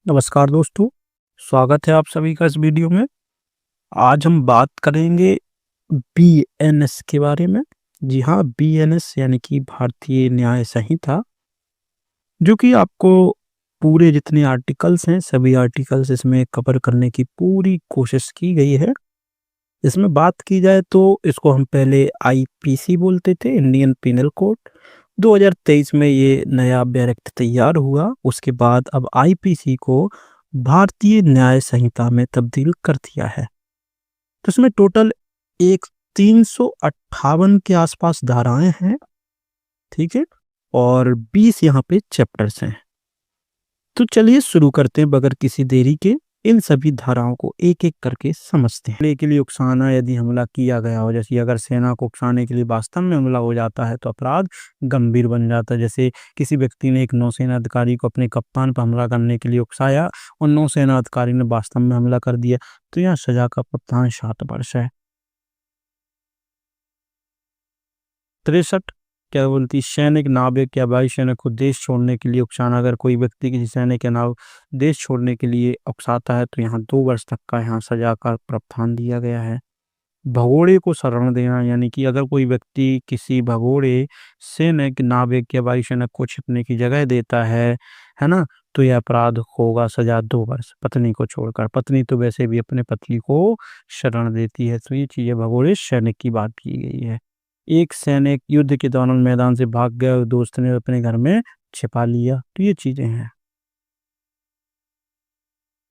नमस्कार दोस्तों, स्वागत है आप सभी का इस वीडियो में। आज हम बात करेंगे बीएनएस के बारे में। जी हाँ, बीएनएस यानी कि भारतीय न्याय संहिता, जो कि आपको पूरे जितने आर्टिकल्स हैं, सभी आर्टिकल्स इसमें कवर करने की पूरी कोशिश की गई है। इसमें बात की जाए तो इसको हम पहले आईपीसी बोलते थे, इंडियन पिनल कोड। 2023 में ये नया बैरक्ट तैयार हुआ। उसके बाद अब आईपीसी को भारतीय न्याय संहिता में तब्दील कर दिया है। तो इसमें टोटल एक 358 के आसपास धाराएं हैं, ठीक है, और 20 यहाँ पे चैप्टर्स हैं। तो चलिए शुरू करते हैं बगैर किसी देरी के। इन सभी धाराओं को एक एक करके समझते हैं। हमले के लिए उकसाना, यदि हमला किया गया हो, जैसे अगर सेना को उकसाने के लिए वास्तव में हमला हो जाता है तो अपराध गंभीर बन जाता है। जैसे किसी व्यक्ति ने एक नौसेना अधिकारी को अपने कप्तान पर हमला करने के लिए उकसाया और नौसेना अधिकारी ने वास्तव में हमला कर दिया, तो यहाँ सजा का प्रावधान 7 वर्ष है। 63 क्या बोलती, सैनिक, नाविक या वायुसेना को देश छोड़ने के लिए उकसाना। अगर कोई व्यक्ति किसी सैनिक या नाव देश छोड़ने के लिए उकसाता है तो यहाँ 2 वर्ष तक का यहाँ सजा का प्रावधान दिया गया है। भगोड़े को शरण देना, यानी कि अगर कोई व्यक्ति किसी भगोड़े, सैनिक, नाविक या वायुसेना को छिपने की जगह देता है ना, तो यह अपराध होगा, सजा 2 वर्ष। पत्नी को छोड़कर, पत्नी तो वैसे भी अपने पति को शरण देती है, तो ये चीजें भगोड़े सैनिक की बात की गई है। एक सैनिक युद्ध के दौरान मैदान से भाग गया और दोस्त ने अपने घर में छिपा लिया, तो ये चीजें हैं।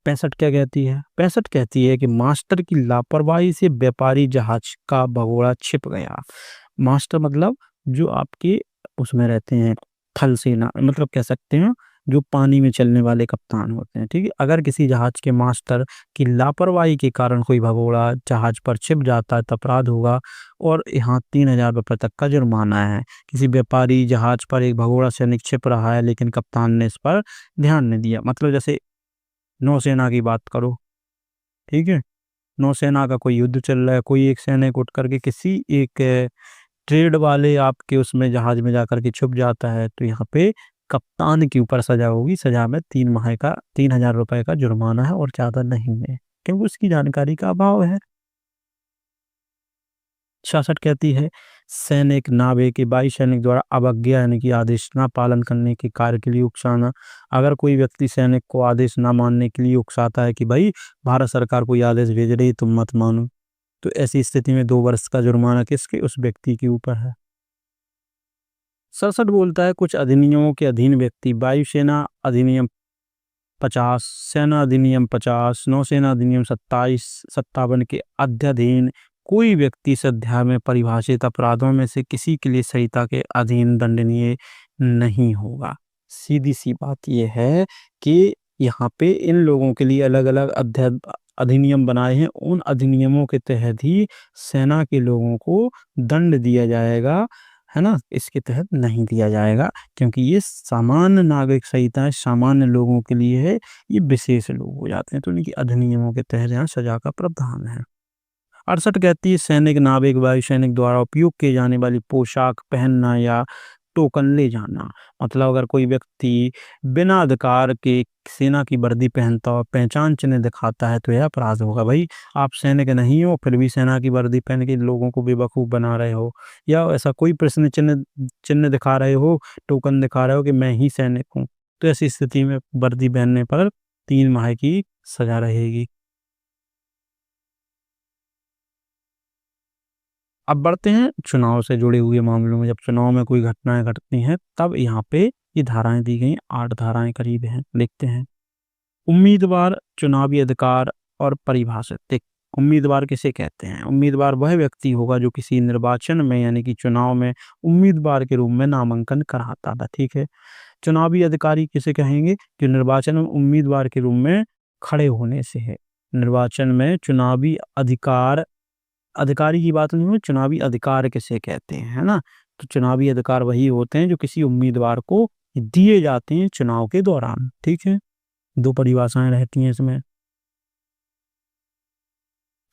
65 क्या कहती है? 65 कहती है कि मास्टर की लापरवाही से व्यापारी जहाज का भगोड़ा छिप गया। मास्टर मतलब जो आपके उसमें रहते हैं, थल सेना, मतलब कह सकते हैं जो पानी में चलने वाले कप्तान होते हैं, ठीक है। अगर किसी जहाज के मास्टर की लापरवाही के कारण कोई भगोड़ा जहाज पर छिप जाता है तो अपराध होगा और यहाँ 3000 रुपये तक का जुर्माना है। किसी व्यापारी जहाज पर एक भगोड़ा सैनिक छिप रहा है लेकिन कप्तान ने इस पर ध्यान नहीं दिया, मतलब जैसे नौसेना की बात करो, ठीक है। नौसेना का कोई युद्ध चल रहा है, कोई एक सैनिक उठ करके किसी एक ट्रेड वाले आपके उसमें जहाज में जाकर के छुप जाता है, तो यहाँ पे कप्तान के ऊपर सजा होगी। सजा में 3000 रुपए का जुर्माना है और ज़्यादा नहीं है, क्योंकि उसकी जानकारी का अभाव है। 66 कहती है सैनिक, नाविक, वायु सैनिक द्वारा अवज्ञा यानी कि आदेश ना पालन करने के कार्य के लिए उकसाना। अगर कोई व्यक्ति सैनिक को आदेश ना मानने के लिए उकसाता है कि भाई भारत सरकार कोई आदेश भेज रही है तुम मत मानो, तो ऐसी स्थिति में 2 वर्ष का जुर्माना किसके, उस व्यक्ति के ऊपर है। 67 बोलता है कुछ अधिनियमों के अधीन व्यक्ति, वायुसेना अधिनियम 50, सेना अधिनियम 50, नौसेना अधिनियम 27-57 के अध्ययन कोई व्यक्ति इस अध्याय में परिभाषित अपराधों में से किसी के लिए संहिता के अधीन दंडनीय नहीं होगा। सीधी सी बात यह है कि यहाँ पे इन लोगों के लिए अलग अलग अधिनियम बनाए हैं, उन अधिनियमों के तहत ही सेना के लोगों को दंड दिया जाएगा, है ना। इसके तहत नहीं दिया जाएगा क्योंकि ये सामान्य नागरिक संहिता है, सामान्य लोगों के लिए है, ये विशेष लोग हो जाते हैं, तो इनकी अधिनियमों के तहत यहाँ सजा का प्रावधान है। 68 कहती है सैनिक, नाविक, वायु सैनिक द्वारा उपयोग किए जाने वाली पोशाक पहनना या टोकन ले जाना। मतलब अगर कोई व्यक्ति बिना अधिकार के सेना की वर्दी पहनता और पहचान चिन्ह दिखाता है तो यह अपराध होगा। भाई आप सैनिक नहीं हो फिर भी सेना की वर्दी पहन के लोगों को बेवकूफ़ बना रहे हो, या ऐसा कोई प्रश्न चिन्ह चिन्ह दिखा रहे हो, टोकन दिखा रहे हो कि मैं ही सैनिक हूँ, तो ऐसी स्थिति में वर्दी पहनने पर 3 माह की सजा रहेगी। अब बढ़ते हैं चुनाव से जुड़े हुए मामलों में। जब चुनाव में कोई घटनाएं घटती हैं तब यहाँ पे ये धाराएं दी गई, 8 धाराएं करीब हैं, देखते हैं। उम्मीदवार, चुनावी अधिकार और परिभाषित। देख, उम्मीदवार किसे कहते हैं? उम्मीदवार वह व्यक्ति होगा जो किसी निर्वाचन में यानी कि चुनाव में उम्मीदवार के रूप में नामांकन कराता था, ठीक है। चुनावी अधिकारी किसे कहेंगे? जो निर्वाचन में उम्मीदवार के रूप में खड़े होने से है। निर्वाचन में चुनावी अधिकार, अधिकारी की बात नहीं है, चुनावी अधिकार किसे कहते हैं, है ना। तो चुनावी अधिकार वही होते हैं जो किसी उम्मीदवार को दिए जाते हैं चुनाव के दौरान, ठीक है। 2 परिभाषाएं रहती हैं इसमें।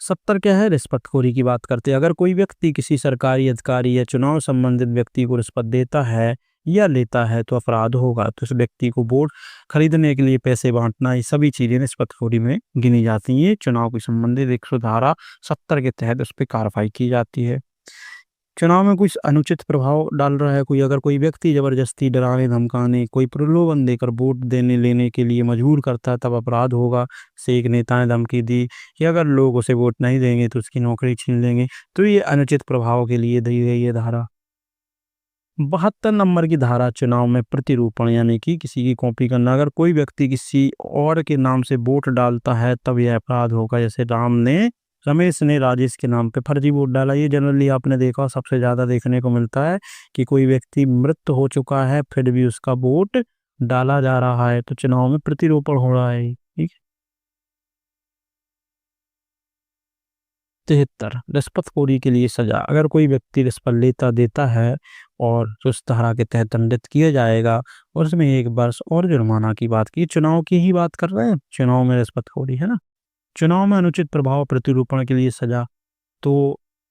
70 क्या है? रिश्वतखोरी की बात करते हैं। अगर कोई व्यक्ति किसी सरकारी अधिकारी या चुनाव संबंधित व्यक्ति को रिश्वत देता है या लेता है तो अपराध होगा। तो उस व्यक्ति को वोट खरीदने के लिए पैसे बांटना, ये सभी चीजें रिश्वतखोरी में गिनी जाती हैं। चुनाव की संबंधित 100 धारा 70 के तहत उस पर कार्रवाई की जाती है। चुनाव में कुछ अनुचित प्रभाव डाल रहा है कोई, अगर कोई व्यक्ति जबरदस्ती डराने धमकाने, कोई प्रलोभन देकर वोट देने लेने के लिए मजबूर करता है, तब अपराध होगा। से एक नेता ने धमकी दी कि अगर लोग उसे वोट नहीं देंगे तो उसकी नौकरी छीन लेंगे, तो ये अनुचित प्रभाव के लिए दी गई है धारा। 72 नंबर की धारा, चुनाव में प्रतिरूपण, यानी कि किसी की कॉपी करना। अगर कोई व्यक्ति किसी और के नाम से वोट डालता है तब यह अपराध होगा। जैसे रमेश ने राजेश के नाम पे फर्जी वोट डाला। ये जनरली आपने देखा, सबसे ज्यादा देखने को मिलता है कि कोई व्यक्ति मृत हो चुका है फिर भी उसका वोट डाला जा रहा है, तो चुनाव में प्रतिरूपण हो रहा है। ठीक। 73 रिश्वतखोरी के लिए सजा। अगर कोई व्यक्ति रिश्वत लेता देता है और उस धारा के तहत दंडित किया जाएगा, और उसमें 1 वर्ष और जुर्माना की बात की। चुनाव की ही बात कर रहे हैं, चुनाव में रिश्वतखोरी है ना। चुनाव में अनुचित प्रभाव प्रतिरूपण के लिए सजा। तो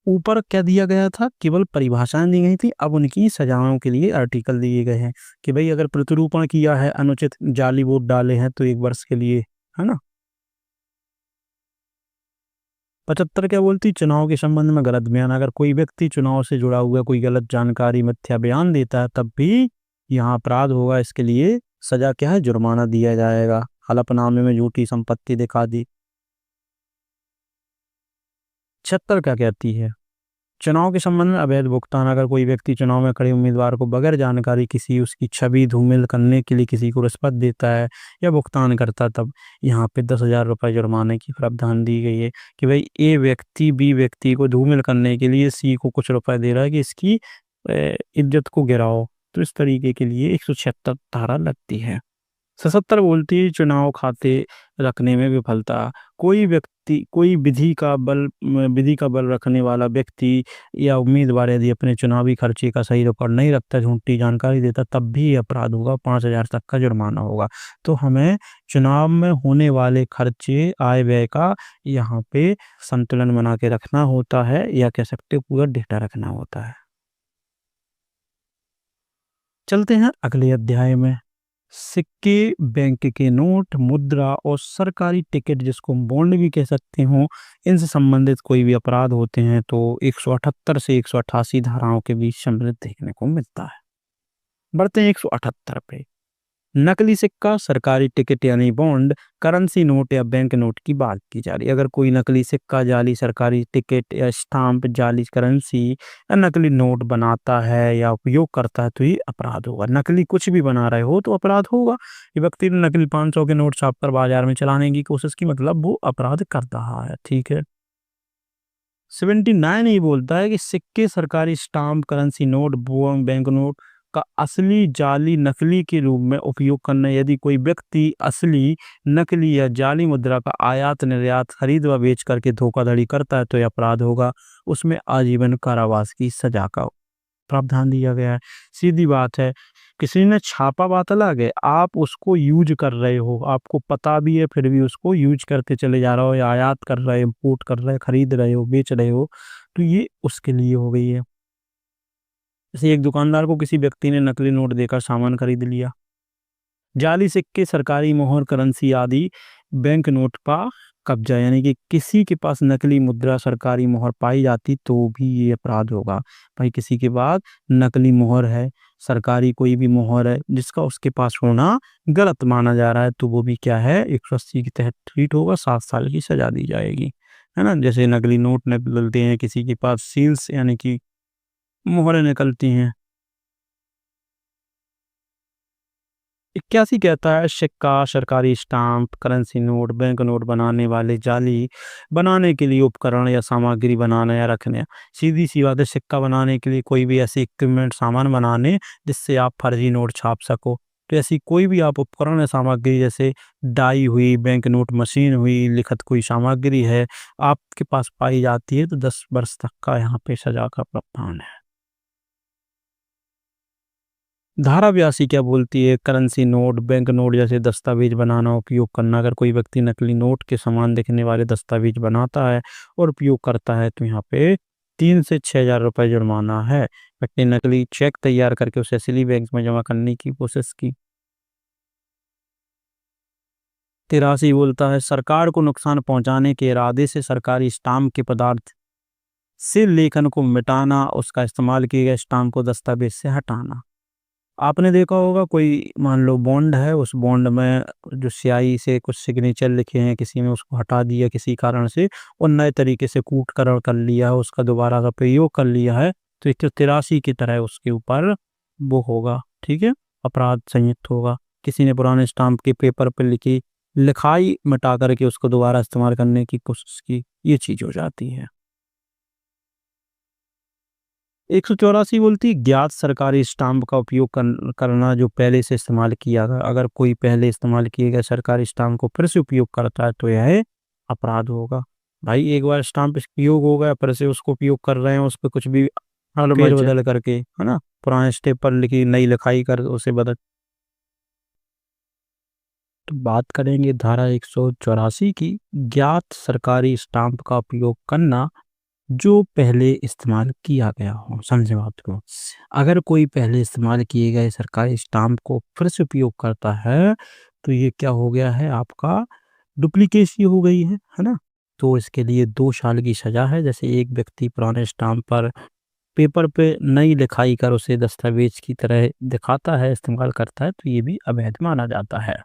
ऊपर क्या दिया गया था, केवल परिभाषाएं दी गई थी, अब उनकी सजाओं के लिए आर्टिकल दिए गए हैं कि भाई अगर प्रतिरूपण किया है, अनुचित जाली वोट डाले हैं तो 1 वर्ष के लिए, है ना। 75 क्या बोलती, चुनाव के संबंध में गलत बयान। अगर कोई व्यक्ति चुनाव से जुड़ा हुआ कोई गलत जानकारी, मिथ्या बयान देता है तब भी यहाँ अपराध होगा। इसके लिए सजा क्या है, जुर्माना दिया जाएगा। हलफनामे में झूठी संपत्ति दिखा दी। 76 क्या कहती है, चुनाव के संबंध में अवैध भुगतान। अगर कोई व्यक्ति चुनाव में खड़े उम्मीदवार को बगैर जानकारी किसी उसकी छवि धूमिल करने के लिए किसी को रिश्वत देता है या भुगतान करता है, तब यहाँ पे 10,000 रुपये जुर्माने की प्रावधान दी गई है कि भाई ए व्यक्ति बी व्यक्ति को धूमिल करने के लिए सी को कुछ रुपए दे रहा है कि इसकी इज्जत को गिराओ, तो इस तरीके के लिए 176 धारा लगती है। 77 बोलती है चुनाव खाते रखने में विफलता। कोई व्यक्ति, कोई विधि का बल रखने वाला व्यक्ति या उम्मीदवार यदि अपने चुनावी खर्चे का सही रिकॉर्ड नहीं रखता, झूठी जानकारी देता, तब भी अपराध होगा, 5,000 तक का जुर्माना होगा। तो हमें चुनाव में होने वाले खर्चे आय व्यय का यहाँ पे संतुलन बना के रखना होता है, या कह सकते पूरा डेटा रखना होता है। चलते हैं अगले अध्याय में। सिक्के, बैंक के नोट, मुद्रा और सरकारी टिकट, जिसको बॉन्ड भी कह सकते हो, इनसे संबंधित कोई भी अपराध होते हैं तो 178 से 188 धाराओं के बीच सम्मिलित देखने को मिलता है। बढ़ते हैं 178 पे। नकली सिक्का, सरकारी टिकट यानी बॉन्ड, करेंसी नोट या बैंक नोट की बात की जा रही है। अगर कोई नकली सिक्का, जाली सरकारी टिकट या स्टाम्प, जाली करेंसी या नकली नोट बनाता है या उपयोग करता है तो ये अपराध होगा। नकली कुछ भी बना रहे हो तो अपराध होगा। ये व्यक्ति ने नकली 500 के नोट छाप कर बाजार में चलाने की कोशिश की, मतलब वो अपराध कर रहा है। ठीक है। 79 ये बोलता है कि सिक्के, सरकारी stamp, currency note, bank note का असली, जाली, नकली के रूप में उपयोग करना। यदि कोई व्यक्ति असली, नकली या जाली मुद्रा का आयात निर्यात, खरीद व बेच करके धोखाधड़ी करता है तो यह अपराध होगा। उसमें आजीवन कारावास की सजा का प्रावधान दिया गया है। सीधी बात है, किसी ने छापा, बात अलग है, आप उसको यूज कर रहे हो, आपको पता भी है फिर भी उसको यूज करते चले जा रहे हो, या आयात कर रहे हो, इम्पोर्ट कर रहे हो, खरीद रहे हो, बेच रहे हो, तो ये उसके लिए हो गई है। जैसे एक दुकानदार को किसी व्यक्ति ने नकली नोट देकर सामान खरीद लिया। जाली सिक्के, सरकारी मोहर, करेंसी आदि, बैंक नोट का कब्जा, यानी कि किसी के पास नकली मुद्रा, सरकारी मोहर पाई जाती तो भी ये अपराध होगा। भाई किसी के पास नकली मोहर है, सरकारी कोई भी मोहर है जिसका उसके पास होना गलत माना जा रहा है, तो वो भी क्या है, 180 के तहत ट्रीट होगा, 7 साल की सजा दी जाएगी, है ना। जैसे नकली नोट निकलते हैं, किसी के पास सील्स यानी कि मोहरें निकलती हैं। 81 कहता है सिक्का, सरकारी stamp, currency note, bank note बनाने वाले, जाली बनाने के लिए उपकरण या सामग्री बनाना या रखने। सीधी सी बात है, सिक्का बनाने के लिए कोई भी ऐसी इक्विपमेंट, सामान बनाने जिससे आप फर्जी नोट छाप सको, तो ऐसी कोई भी आप उपकरण या सामग्री, जैसे डाई हुई, बैंक नोट मशीन हुई, लिखित कोई सामग्री है आपके पास पाई जाती है तो 10 वर्ष तक का यहाँ पे सजा का प्रावधान है। धारा 82 क्या बोलती है, करेंसी नोट, बैंक नोट जैसे दस्तावेज बनाना, उपयोग करना। अगर कोई व्यक्ति नकली नोट के समान दिखने वाले दस्तावेज बनाता है और उपयोग करता है तो यहाँ पे 3 से 6,000 रुपये जुर्माना है। व्यक्ति नकली चेक तैयार करके उसे असली बैंक में जमा करने की कोशिश की। 83 बोलता है सरकार को नुकसान पहुंचाने के इरादे से सरकारी स्टाम्प के पदार्थ से लेखन को मिटाना, उसका इस्तेमाल किए गए स्टाम्प को दस्तावेज से हटाना। आपने देखा होगा कोई मान लो बॉन्ड है, उस बॉन्ड में जो स्याही से कुछ सिग्नेचर लिखे हैं, किसी ने उसको हटा दिया किसी कारण से और नए तरीके से कूट कर लिया है, उसका दोबारा का प्रयोग कर लिया है, तो 183 की तरह उसके ऊपर वो होगा, ठीक है, अपराध संयुक्त होगा। किसी ने पुराने स्टाम्प के पेपर पर लिखी लिखाई मिटा करके उसको दोबारा इस्तेमाल करने की कोशिश की, ये चीज हो जाती है। 184 बोलती ज्ञात सरकारी स्टाम्प का उपयोग करना जो पहले से इस्तेमाल किया गया। अगर कोई पहले इस्तेमाल किए गए सरकारी स्टाम्प को फिर से उपयोग करता है तो यह अपराध होगा। भाई एक बार स्टाम्प उपयोग हो गया, फिर से उसको उपयोग कर रहे हैं, उस पर कुछ भी फेर बदल करके, है ना, पुराने स्टेप पर लिखी नई लिखाई कर उसे बदल। तो बात करेंगे धारा 184 की, ज्ञात सरकारी स्टाम्प का उपयोग करना जो पहले इस्तेमाल किया गया हो। समझे बात को। अगर कोई पहले इस्तेमाल किए गए सरकारी स्टाम्प को फिर से उपयोग करता है तो ये क्या हो गया है, आपका डुप्लीकेसी हो गई है ना। तो इसके लिए 2 साल की सजा है। जैसे एक व्यक्ति पुराने स्टाम्प पर पेपर पे नई लिखाई कर उसे दस्तावेज की तरह दिखाता है, इस्तेमाल करता है, तो ये भी अवैध माना जाता है।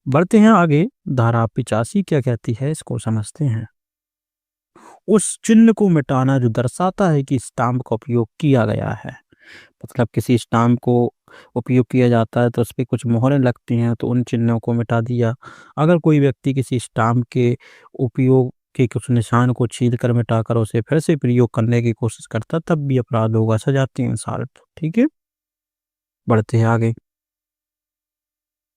बढ़ते हैं आगे, धारा 85 क्या कहती है इसको समझते हैं। उस चिन्ह को मिटाना जो दर्शाता है कि स्टाम्प का उपयोग किया गया है। मतलब किसी स्टाम्प को उपयोग किया जाता है तो उस पे कुछ मोहरें लगती हैं, तो उन चिन्हों को मिटा दिया। अगर कोई व्यक्ति किसी स्टाम्प के उपयोग के कुछ निशान को छील कर मिटाकर उसे फिर से प्रयोग करने की कोशिश करता तब भी अपराध होगा, सजा 3 साल। ठीक है, बढ़ते हैं आगे।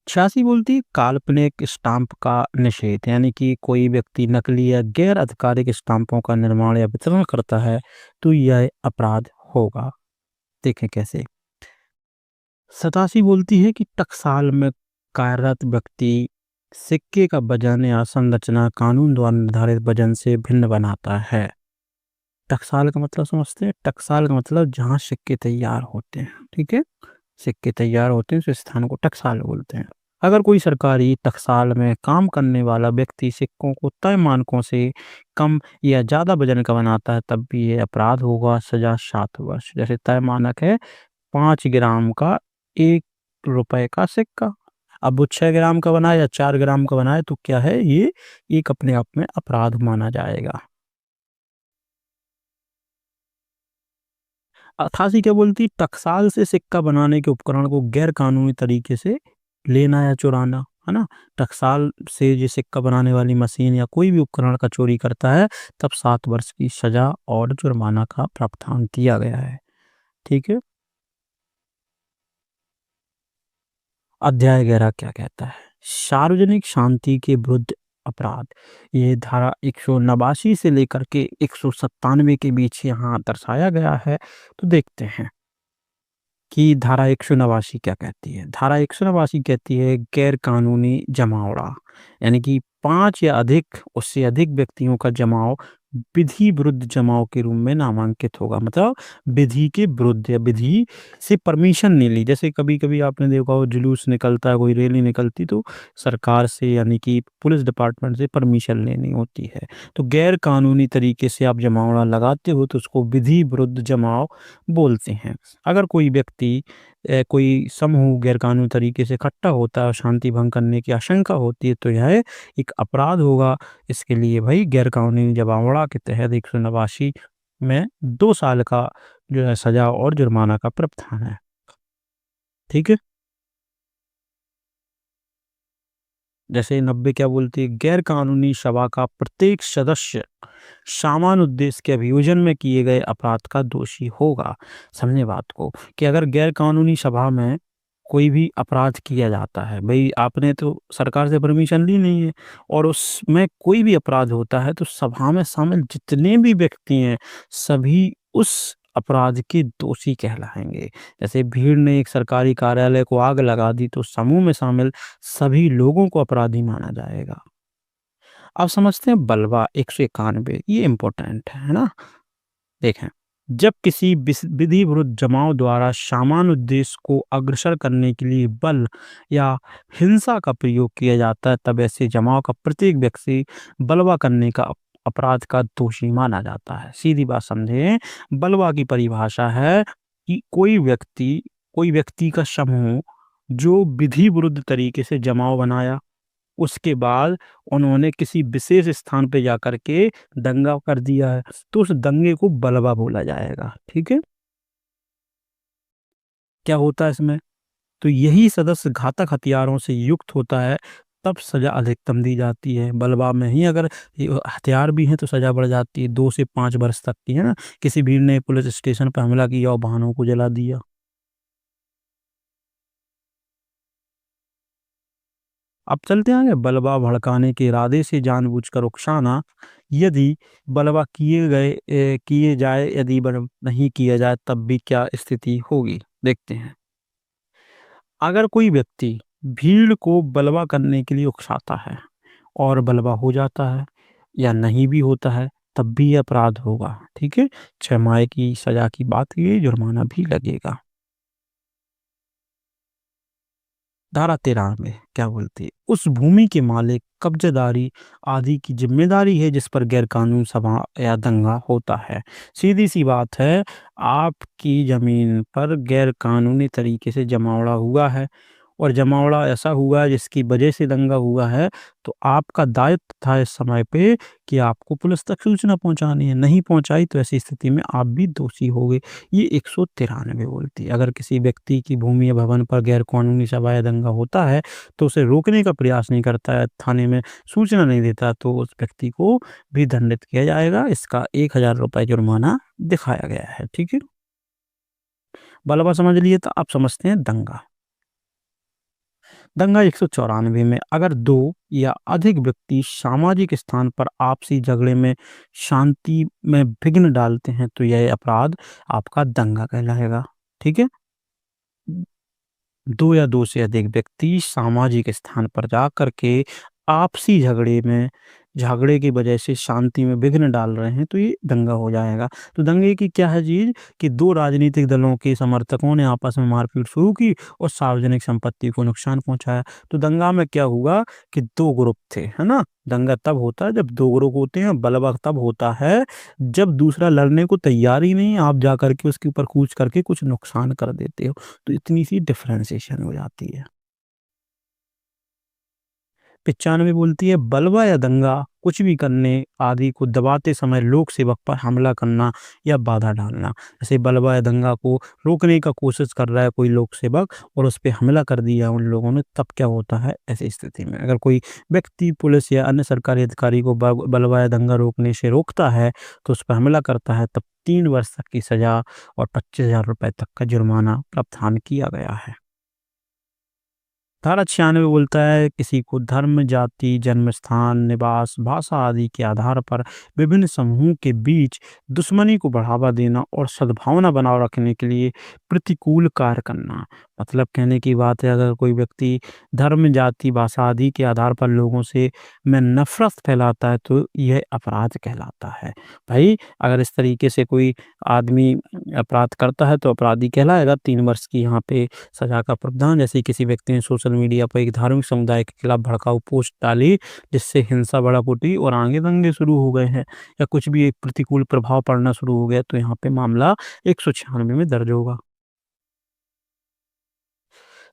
86 बोलती काल्पनिक स्टाम्प का निषेध, यानी कि कोई व्यक्ति नकली या गैर आधिकारिक स्टाम्पों का निर्माण या वितरण करता है तो यह अपराध होगा। देखें कैसे। 87 बोलती है कि टकसाल में कार्यरत व्यक्ति सिक्के का वजन या संरचना कानून द्वारा निर्धारित वजन से भिन्न बनाता है। टकसाल का मतलब समझते हैं। टकसाल का मतलब जहाँ सिक्के तैयार होते हैं, ठीक है, सिक्के तैयार होते हैं उस स्थान को टकसाल बोलते हैं। अगर कोई सरकारी टकसाल में काम करने वाला व्यक्ति सिक्कों को तय मानकों से कम या ज़्यादा वजन का बनाता है तब भी ये अपराध होगा, सजा 7 वर्ष। जैसे तय मानक है 5 ग्राम का 1 रुपए का सिक्का, अब वो 6 ग्राम का बनाए या 4 ग्राम का बनाए तो क्या है, ये एक अपने आप में अपराध माना जाएगा। 88 क्या बोलती, टकसाल से सिक्का बनाने के उपकरण को गैर कानूनी तरीके से लेना या चुराना, है ना। टकसाल से ये सिक्का बनाने वाली मशीन या कोई भी उपकरण का चोरी करता है तब 7 वर्ष की सजा और जुर्माना का प्रावधान दिया गया है। ठीक है, अध्याय 11 क्या कहता है, सार्वजनिक शांति के विरुद्ध अपराध। ये धारा 189 से लेकर के 197 के बीच यहाँ दर्शाया गया है। तो देखते हैं कि धारा 189 क्या कहती है। धारा 189 कहती है गैर कानूनी जमावड़ा, यानी कि 5 या अधिक उससे अधिक व्यक्तियों का जमाव विधि विरुद्ध जमाव के रूप में नामांकित होगा। मतलब विधि के विरुद्ध या विधि से परमिशन नहीं ली। जैसे कभी कभी आपने देखा हो जुलूस निकलता है, कोई रैली निकलती, तो सरकार से यानी कि पुलिस डिपार्टमेंट से परमिशन लेनी होती है। तो गैर कानूनी तरीके से आप जमावड़ा लगाते हो तो उसको विधि विरुद्ध जमाव बोलते हैं। अगर कोई व्यक्ति कोई समूह गैरकानूनी तरीके से इकट्ठा होता है और शांति भंग करने की आशंका होती है तो यह एक अपराध होगा। इसके लिए भाई गैरकानूनी जमावड़ा के तहत 189 में 2 साल का जो है सजा और जुर्माना का प्रावधान है। ठीक है, जैसे 90 क्या बोलती है, गैर कानूनी सभा का प्रत्येक सदस्य सामान्य उद्देश्य के अभियोजन में किए गए अपराध का दोषी होगा। समझे बात को, कि अगर गैर कानूनी सभा में कोई भी अपराध किया जाता है, भाई आपने तो सरकार से परमिशन ली नहीं है और उसमें कोई भी अपराध होता है तो सभा में शामिल जितने भी व्यक्ति हैं सभी उस अपराध के दोषी कहलाएंगे। जैसे भीड़ ने एक सरकारी कार्यालय को आग लगा दी तो समूह में शामिल सभी लोगों को अपराधी माना जाएगा। अब समझते हैं बलवा 191, ये इम्पोर्टेंट है ना। देखें, जब किसी विधि विरुद्ध जमाव द्वारा सामान्य उद्देश्य को अग्रसर करने के लिए बल या हिंसा का प्रयोग किया जाता है, तब ऐसे जमाव का प्रत्येक व्यक्ति बलवा करने का अपराध का दोषी माना जाता है। सीधी बात समझें, बलवा की परिभाषा है कि कोई व्यक्ति का समूह जो विधि विरुद्ध तरीके से जमाव बनाया, उसके बाद उन्होंने किसी विशेष स्थान पे जाकर के दंगा कर दिया है, तो उस दंगे को बलवा बोला जाएगा। ठीक है? क्या होता है इसमें? तो यही सदस्य घातक हथियारों से युक्त होता है, तब सज़ा अधिकतम दी जाती है। बलवा में ही अगर ये हथियार भी हैं तो सज़ा बढ़ जाती है 2 से 5 वर्ष तक की, है ना? किसी भीड़ ने पुलिस स्टेशन पर हमला किया और वाहनों को जला दिया। अब चलते हैं आगे, बलवा भड़काने के इरादे से जानबूझकर उकसाना। यदि बलवा किए जाए, यदि नहीं किया जाए तब भी क्या स्थिति होगी, देखते हैं। अगर कोई व्यक्ति भीड़ को बलवा करने के लिए उकसाता है और बलवा हो जाता है या नहीं भी होता है, तब भी ये अपराध होगा। ठीक है? 6 माह की सजा की बात की गई, जुर्माना भी लगेगा। धारा 13 में क्या बोलती है? उस भूमि के मालिक कब्जेदारी आदि की जिम्मेदारी है जिस पर गैरकानून सभा या दंगा होता है। सीधी सी बात है, आपकी जमीन पर गैरकानूनी तरीके से जमावड़ा हुआ है और जमावड़ा ऐसा हुआ है जिसकी वजह से दंगा हुआ है, तो आपका दायित्व था इस समय पे कि आपको पुलिस तक सूचना पहुंचानी है। नहीं पहुंचाई तो ऐसी स्थिति में आप भी दोषी होगे। ये 193 बोलती है। अगर किसी व्यक्ति की भूमि या भवन पर गैरकानूनी सभा या दंगा होता है, तो उसे रोकने का प्रयास नहीं करता है, थाने में सूचना नहीं देता, तो उस व्यक्ति को भी दंडित किया जाएगा। इसका 1000 रुपये जुर्माना दिखाया गया है। ठीक है? बलवा समझ लिए, तो आप समझते हैं दंगा। दंगा 194 में, अगर 2 या अधिक व्यक्ति सामाजिक स्थान पर आपसी झगड़े में शांति में विघ्न डालते हैं, तो यह अपराध आपका दंगा कहलाएगा। ठीक है? 2 या 2 से अधिक व्यक्ति सामाजिक स्थान पर जाकर के आपसी झगड़े की वजह से शांति में विघ्न डाल रहे हैं, तो ये दंगा हो जाएगा। तो दंगे की क्या है चीज़ कि 2 राजनीतिक दलों के समर्थकों ने आपस में मारपीट शुरू की और सार्वजनिक संपत्ति को नुकसान पहुंचाया। तो दंगा में क्या हुआ कि 2 ग्रुप थे, है ना? दंगा तब होता है जब 2 ग्रुप होते हैं, बलवा तब होता है जब दूसरा लड़ने को तैयार ही नहीं, आप जाकर के उसके ऊपर कूच करके कुछ नुकसान कर देते हो। तो इतनी सी डिफरेंशिएशन हो जाती है। 95 बोलती है, बलवा या दंगा कुछ भी करने आदि को दबाते समय लोक सेवक पर हमला करना या बाधा डालना। जैसे बलवा या दंगा को रोकने का कोशिश कर रहा है कोई लोक सेवक और उस पे हमला कर दिया उन लोगों ने, तब क्या होता है ऐसी स्थिति में? अगर कोई व्यक्ति पुलिस या अन्य सरकारी अधिकारी को बलवा या दंगा रोकने से रोकता है, तो उस पर हमला करता है, तब 3 वर्ष तक की सजा और 25,000 रुपए तक का जुर्माना प्रावधान किया गया है। धारा 96 बोलता है, किसी को धर्म, जाति, जन्म स्थान, निवास, भाषा आदि के आधार पर विभिन्न समूह के बीच दुश्मनी को बढ़ावा देना और सद्भावना बनाए रखने के लिए प्रतिकूल कार्य करना। मतलब कहने की बात है, अगर कोई व्यक्ति धर्म, जाति, भाषा आदि के आधार पर लोगों से में नफरत फैलाता है, तो यह अपराध कहलाता है। भाई, अगर इस तरीके से कोई आदमी अपराध करता है तो अपराधी कहलाएगा। 3 वर्ष की यहाँ पे सजा का प्रावधान। जैसे किसी व्यक्ति ने सोशल मीडिया पर एक धार्मिक समुदाय के खिलाफ भड़काऊ पोस्ट डाली, जिससे हिंसा भड़क उठी और आगे दंगे शुरू हो गए हैं, या कुछ भी एक प्रतिकूल प्रभाव पड़ना शुरू हो गया, तो यहाँ पे मामला 196 में दर्ज होगा।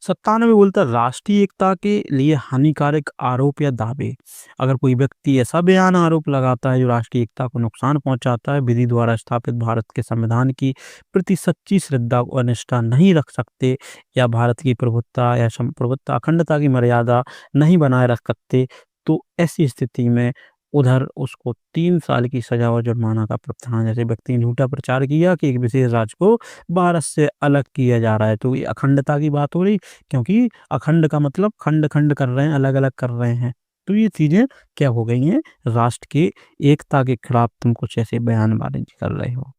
97 बोलता है, राष्ट्रीय एकता के लिए हानिकारक आरोप या दावे। अगर कोई व्यक्ति ऐसा बयान आरोप लगाता है जो राष्ट्रीय एकता को नुकसान पहुंचाता है, विधि द्वारा स्थापित भारत के संविधान की प्रति सच्ची श्रद्धा और निष्ठा नहीं रख सकते, या भारत की प्रभुत्ता या संप्रभुत्ता अखंडता की मर्यादा नहीं बनाए रख सकते, तो ऐसी स्थिति में उधर उसको 3 साल की सजा और जुर्माना का प्रावधान। जैसे व्यक्ति ने झूठा प्रचार किया कि एक विशेष राज्य को भारत से अलग किया जा रहा है, तो ये अखंडता की बात हो रही, क्योंकि अखंड का मतलब खंड-खंड कर रहे हैं, अलग-अलग कर रहे हैं। तो ये चीज़ें क्या हो गई हैं, राष्ट्र की एकता के खिलाफ तुम कुछ ऐसे बयानबाज़ी कर रहे हो।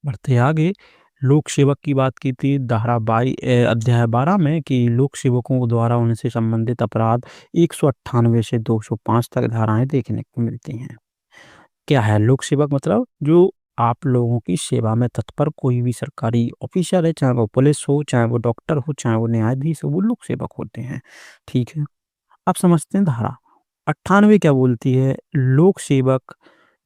बढ़ते आगे, लोक सेवक की बात की थी अध्याय 12 में कि लोक सेवकों द्वारा उनसे संबंधित अपराध 198 से 205 तक धाराएँ देखने को मिलती हैं। क्या है लोक सेवक? मतलब जो आप लोगों की सेवा में तत्पर कोई भी सरकारी ऑफिसर है, चाहे वो पुलिस हो, चाहे वो डॉक्टर हो, चाहे वो न्यायाधीश हो, वो लोक सेवक होते हैं। ठीक है? अब समझते हैं धारा 98 क्या बोलती है? लोक सेवक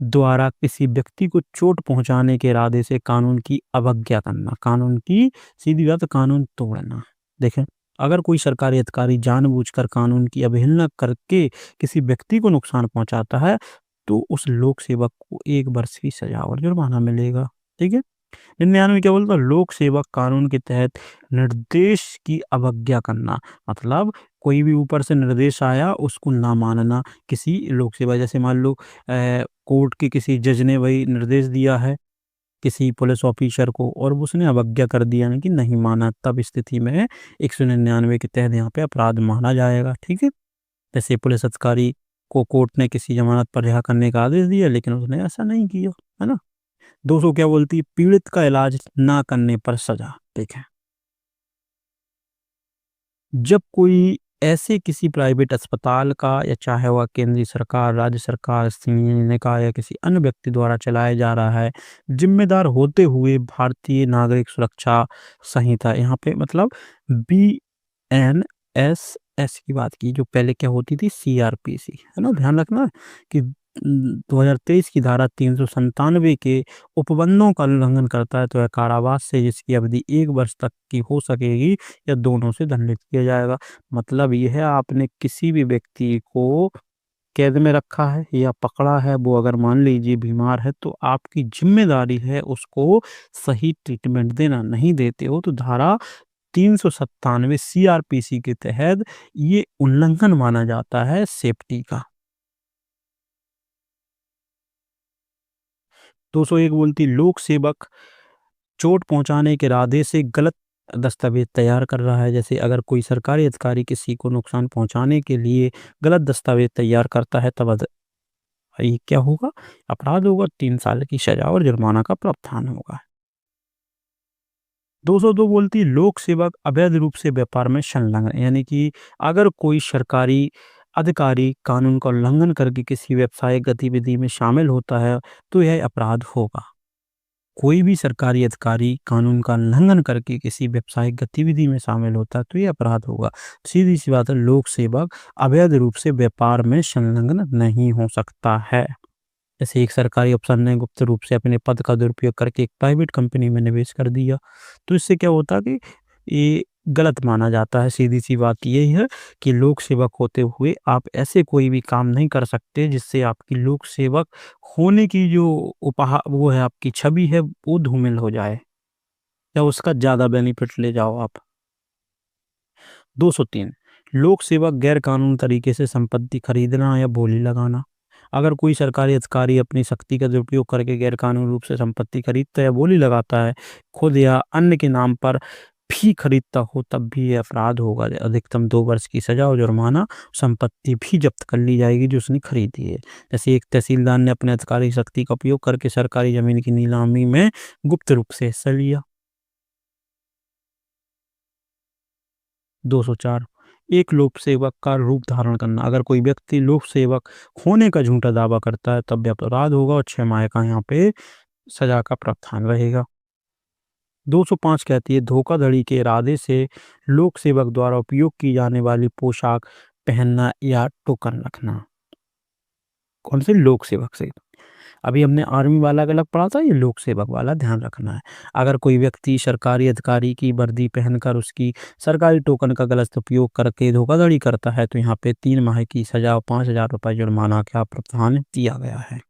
द्वारा किसी व्यक्ति को चोट पहुँचाने के इरादे से कानून की अवज्ञा करना, कानून की सीधी बात कानून तोड़ना। देखें, अगर कोई सरकारी अधिकारी जानबूझकर कानून की अवहेलना करके किसी व्यक्ति को नुकसान पहुँचाता है, तो उस लोक सेवक को 1 वर्ष की सज़ा और जुर्माना मिलेगा। ठीक है? 99 क्या बोलता है? लोक सेवक कानून के तहत निर्देश की अवज्ञा करना, मतलब कोई भी ऊपर से निर्देश आया उसको ना मानना। किसी लोक सेवा जैसे मान लो कोर्ट के किसी जज ने वही निर्देश दिया है किसी पुलिस ऑफिसर को और उसने अवज्ञा कर दिया यानी कि नहीं माना, तब स्थिति में 199 के तहत यहाँ पे अपराध माना जाएगा। ठीक है? जैसे पुलिस अधिकारी को कोर्ट ने किसी जमानत पर रिहा करने का आदेश दिया लेकिन उसने ऐसा नहीं किया, है ना? 200 क्या बोलती है? पीड़ित का इलाज ना करने पर सजा। देखें, जब कोई ऐसे किसी प्राइवेट अस्पताल का या चाहे वह केंद्रीय सरकार, राज्य सरकार, स्थानीय निकाय या किसी अन्य व्यक्ति द्वारा चलाया जा रहा है, जिम्मेदार होते हुए भारतीय नागरिक सुरक्षा संहिता यहाँ पे मतलब बीएनएसएस की बात की जो पहले क्या होती थी सीआरपीसी, है ना? ध्यान रखना कि 2023 की धारा 397 के उपबंधों का उल्लंघन करता है तो यह कारावास से जिसकी अवधि 1 वर्ष तक की हो सकेगी या दोनों से दंडित किया जाएगा। मतलब ये है आपने किसी भी व्यक्ति को कैद में रखा है या पकड़ा है, वो अगर मान लीजिए बीमार है तो आपकी ज़िम्मेदारी है उसको सही ट्रीटमेंट देना। नहीं देते हो तो धारा 397 सीआरपीसी के तहत ये उल्लंघन माना जाता है सेफ्टी का। 201 बोलती लोक सेवक चोट पहुँचाने के इरादे से गलत दस्तावेज़ तैयार कर रहा है। जैसे अगर कोई सरकारी अधिकारी किसी को नुकसान पहुँचाने के लिए गलत दस्तावेज़ तैयार करता है तब ये क्या होगा? अपराध होगा, 3 साल की सज़ा और जुर्माना का प्रावधान होगा। 202 बोलती है लोक सेवक अवैध रूप से व्यापार में संलग्न यानी कि अगर कोई सरकारी अधिकारी कानून का उल्लंघन करके किसी व्यावसायिक गतिविधि में शामिल होता है तो यह अपराध होगा। कोई भी सरकारी अधिकारी कानून का उल्लंघन करके किसी व्यावसायिक गतिविधि में शामिल होता है तो ये अपराध होगा। सीधी सी बात है लोक सेवक अवैध रूप से व्यापार में संलग्न नहीं हो सकता है। जैसे एक सरकारी अफसर ने गुप्त रूप से अपने पद का दुरुपयोग करके एक प्राइवेट कंपनी में निवेश कर दिया तो इससे क्या होता है कि ये गलत माना जाता है। सीधी सी बात यही है कि लोक सेवक होते हुए आप ऐसे कोई भी काम नहीं कर सकते जिससे आपकी लोक सेवक होने की जो वो है आपकी छवि है वो धूमिल हो जाए या उसका ज़्यादा बेनिफिट ले जाओ आप। 203 लोक सेवक गैर कानूनी तरीके से संपत्ति खरीदना या बोली लगाना। अगर कोई सरकारी अधिकारी अपनी शक्ति का दुरुपयोग करके गैर कानूनी रूप से संपत्ति खरीदता या बोली लगाता है, खुद या अन्य के नाम पर भी खरीदता हो तब भी ये अपराध होगा। अधिकतम 2 वर्ष की सजा और जुर्माना, संपत्ति भी जब्त कर ली जाएगी जो उसने खरीदी है। जैसे एक तहसीलदार ने अपने अधिकारी शक्ति का उपयोग करके सरकारी जमीन की नीलामी में गुप्त रूप से हिस्सा लिया। 204 एक लोक सेवक का रूप धारण करना। अगर कोई व्यक्ति लोक सेवक होने का झूठा दावा करता है तब भी अपराध होगा और 6 माह का यहाँ पे सजा का प्रावधान रहेगा। 205 कहती है धोखाधड़ी के इरादे से लोक सेवक द्वारा उपयोग की जाने वाली पोशाक पहनना या टोकन रखना। कौन से? लोक सेवक से। अभी हमने आर्मी वाला अलग पढ़ा था, ये लोक सेवक वाला ध्यान रखना है। अगर कोई व्यक्ति सरकारी अधिकारी की वर्दी पहनकर उसकी सरकारी टोकन का गलत उपयोग करके धोखाधड़ी करता है तो यहाँ पे 3 माह की सजा और 5,000 रुपये जुर्माना का प्रावधान दिया गया है।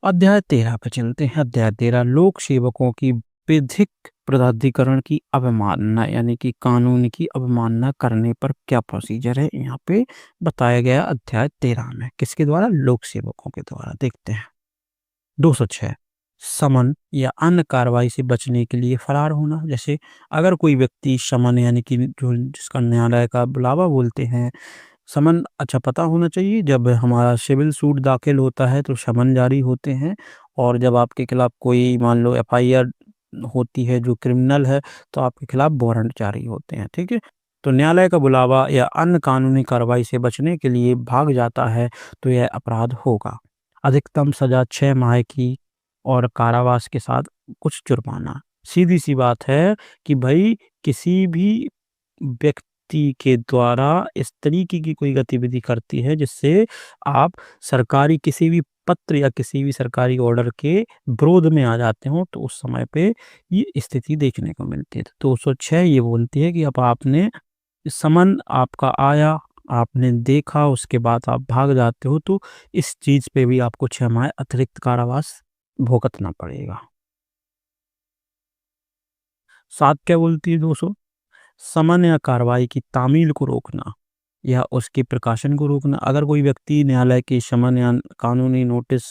अध्याय 13 पे चलते हैं। अध्याय 13 लोक सेवकों की विधिक प्राधिकरण की अवमानना यानी कि कानून की अवमानना करने पर क्या प्रोसीजर है यहाँ पे बताया गया अध्याय 13 में। किसके द्वारा? लोक सेवकों के द्वारा। देखते हैं 206 समन या अन्य कार्रवाई से बचने के लिए फरार होना। जैसे अगर कोई व्यक्ति समन यानी कि जो जिसका न्यायालय का बुलावा बोलते हैं, समन अच्छा पता होना चाहिए जब हमारा सिविल सूट दाखिल होता है तो समन जारी होते हैं और जब आपके खिलाफ कोई मान लो एफआईआर होती है जो क्रिमिनल है तो आपके खिलाफ वारंट जारी होते हैं। ठीक है? तो न्यायालय का बुलावा या अन्य कानूनी कार्रवाई से बचने के लिए भाग जाता है तो यह अपराध होगा। अधिकतम सज़ा 6 माह की और कारावास के साथ कुछ जुर्माना। सीधी-सी बात है कि भई किसी भी व्यक्ति के द्वारा इस तरीके की कोई गतिविधि करती है जिससे आप सरकारी किसी भी पत्र या किसी भी सरकारी ऑर्डर के विरोध में आ जाते हो, तो उस समय पे ये स्थिति देखने को मिलती है। तो 206 ये बोलती है कि अब आपने समन आपका आया, आपने देखा, उसके बाद आप भाग जाते हो, तो इस चीज़ पे भी आपको 6 माह अतिरिक्त कारावास भुगतना पड़ेगा। 7 क्या बोलती है 200? समन या कार्रवाई की तामील को रोकना या उसके प्रकाशन को रोकना। अगर कोई व्यक्ति न्यायालय के समन या कानूनी नोटिस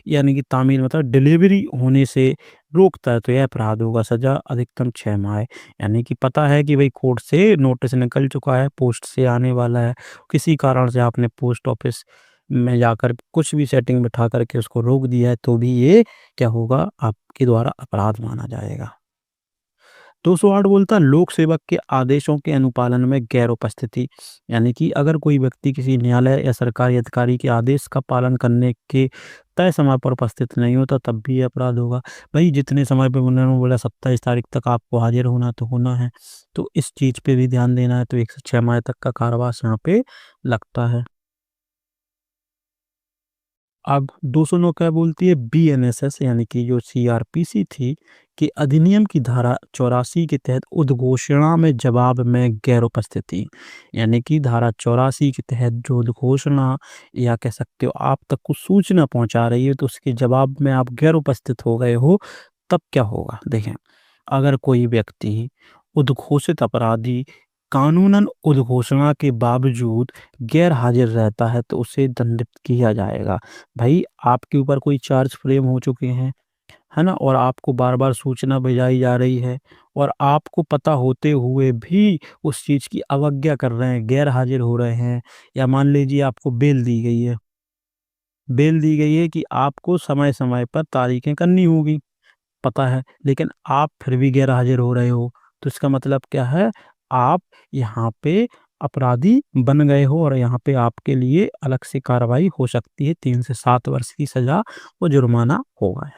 यानी कि तामील मतलब डिलीवरी होने से रोकता है तो यह अपराध होगा। सज़ा अधिकतम 6 माह। यानी कि पता है कि भाई कोर्ट से नोटिस निकल चुका है, पोस्ट से आने वाला है, किसी कारण से आपने पोस्ट ऑफिस में जाकर कुछ भी सेटिंग बिठा करके उसको रोक दिया है, तो भी ये क्या होगा, आपके द्वारा अपराध माना जाएगा। 208 बोलता है लोक सेवक के आदेशों के अनुपालन में गैर उपस्थिति। यानी कि अगर कोई व्यक्ति किसी न्यायालय या सरकारी अधिकारी के आदेश का पालन करने के तय समय पर उपस्थित नहीं होता तब भी ये अपराध होगा। भाई जितने समय पे उन्होंने बोला 27 तारीख तक आपको हाजिर होना तो होना है, तो इस चीज़ पे भी ध्यान देना है, तो 1 से 6 माह तक का कारावास यहाँ पे लगता है। अब 209 क्या बोलती है, बीएनएसएस यानी कि जो सीआरपीसी थी कि अधिनियम की धारा 84 के तहत उद्घोषणा में जवाब में गैर उपस्थिति। यानी कि धारा 84 के तहत जो उद्घोषणा या कह सकते हो आप तक कुछ सूचना पहुंचा रही है तो उसके जवाब में आप गैर उपस्थित हो गए हो, तब क्या होगा। देखें, अगर कोई व्यक्ति उद्घोषित अपराधी कानूनन उद्घोषणा के बावजूद गैर हाजिर रहता है तो उसे दंडित किया जाएगा। भाई आपके ऊपर कोई चार्ज फ्रेम हो चुके हैं, है ना? और आपको बार-बार सूचना भेजाई जा रही है और आपको पता होते हुए भी उस चीज़ की अवज्ञा कर रहे हैं, गैर हाजिर हो रहे हैं, या मान लीजिए आपको बेल दी गई है। बेल दी गई है कि आपको समय-समय पर तारीखें करनी होगी, पता है, लेकिन आप फिर भी गैर हाजिर हो रहे हो, तो इसका मतलब क्या है? आप यहाँ पे अपराधी बन गए हो और यहाँ पे आपके लिए अलग से कार्रवाई हो सकती है, 3 से 7 वर्ष की सज़ा और जुर्माना होगा।